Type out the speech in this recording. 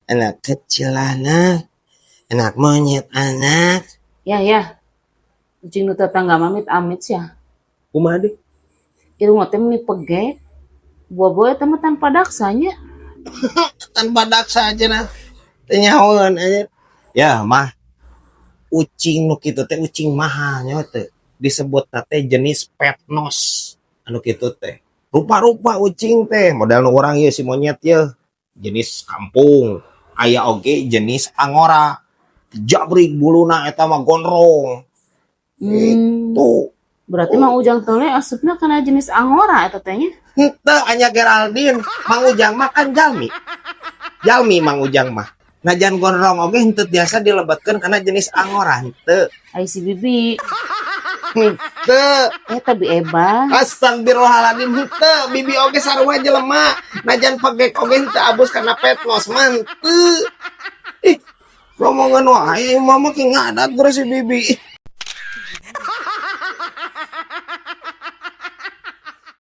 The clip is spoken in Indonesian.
Anak kecil anak monyet anak. Ya. Kucing nu tetangga mamit amit sia. Kumaha deh? Irung teh meni pegek. Buah-buah teh mah tanpa daksanya. Tanpa daksa aja nah. Tenyawan aja. Ya mah. Ucing nu kitu teh ucing mahal nya teh. Disebut teh jenis petnos. Anu kitu teh. Rupa-rupa ucing teh. Model nu urang ieu si monyet ye. Jenis kampung. Aya oge jenis angora. Jabrik buluna eta mah gondrong. Itu. Berarti Mang Ujang teh asupna kana jenis angora eta teh nya. Henteu anya Geraldine. Mang Ujang mah kan jalmi. Jalmi Mang Ujang mah. Najan gondrong oge henteu biasa dilebetkeun kana jenis angora henteu. Ai si Bibi. Henteu. Eta bi eba. Astagfirullahaladzim henteu. Bibi oge sarua jelema. Najan pegek oge henteu abus kana petnos mah henteu. Ih, ngomongan wae mama ki ngadat si Bibi.